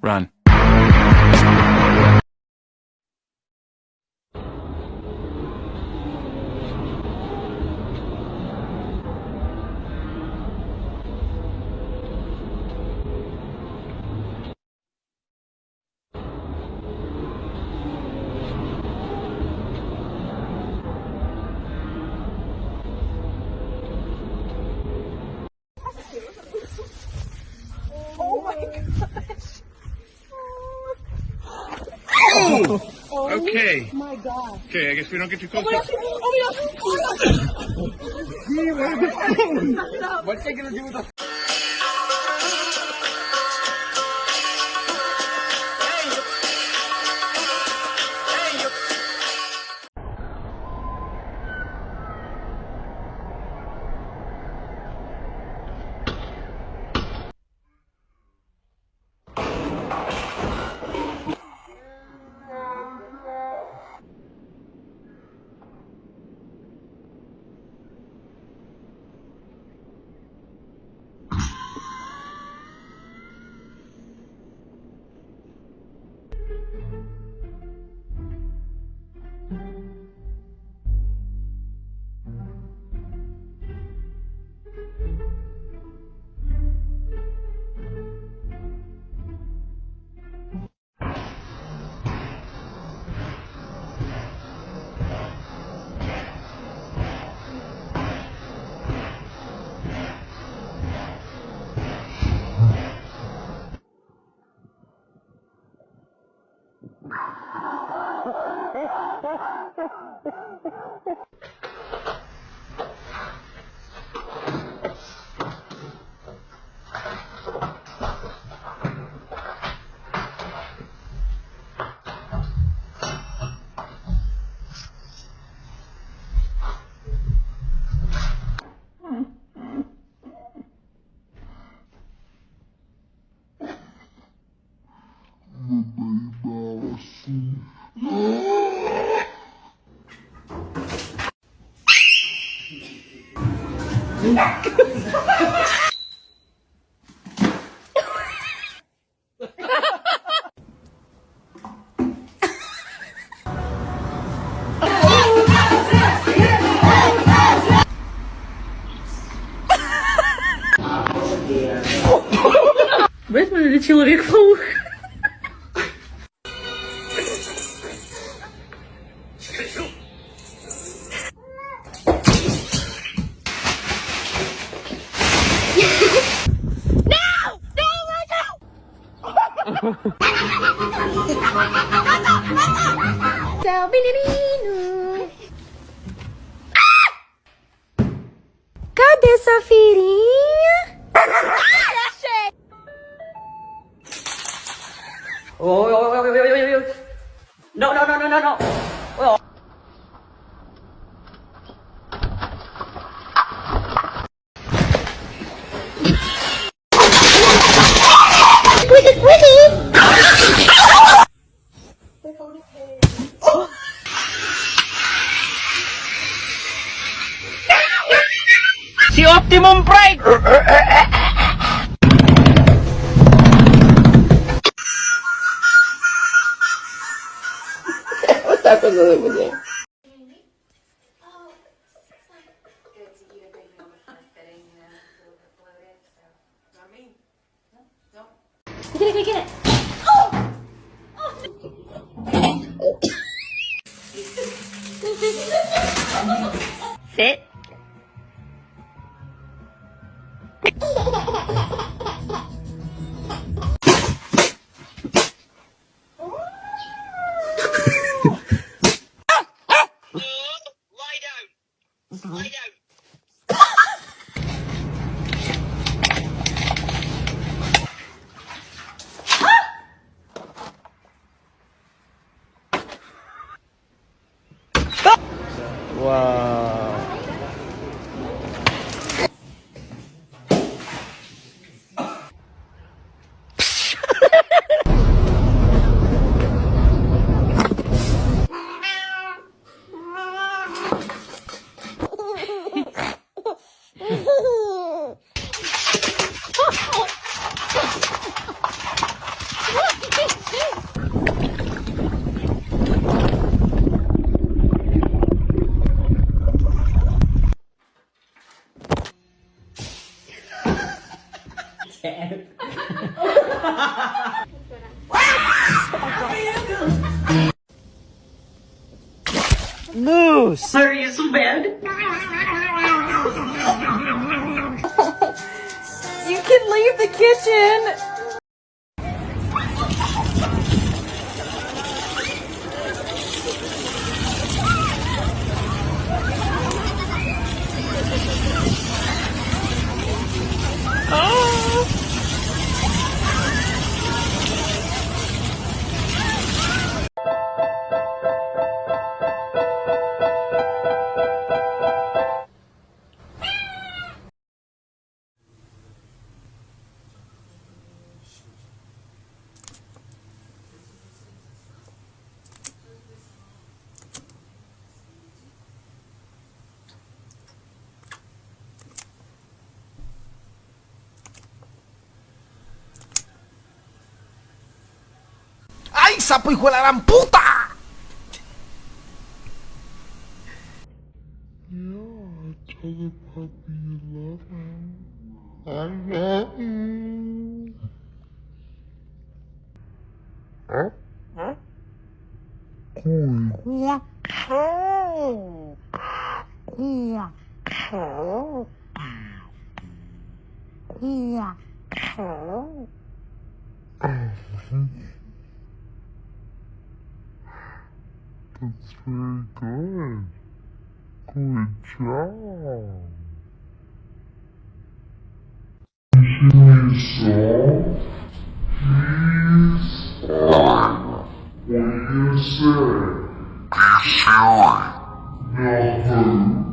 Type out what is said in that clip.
Run. Oh my gosh. Okay. Oh my god. Okay, I guess we don't get too close. Oh my gosh. What's that gonna do with the... Бэтмен или Человек-паук? Cadê sua filhinha? Ôi ôi ôi ôi ôi ôi ôi. No no no no no no. Ôi ôi. Si Optimum Prime! What's up with the Get it, get it. Sit. Lie down. Wow. Moose! Are you so bad? You can leave the kitchen. ¡Ay, sapo hijo de la gran puta! That's very good. Good job. So, he's on. What do you say? No.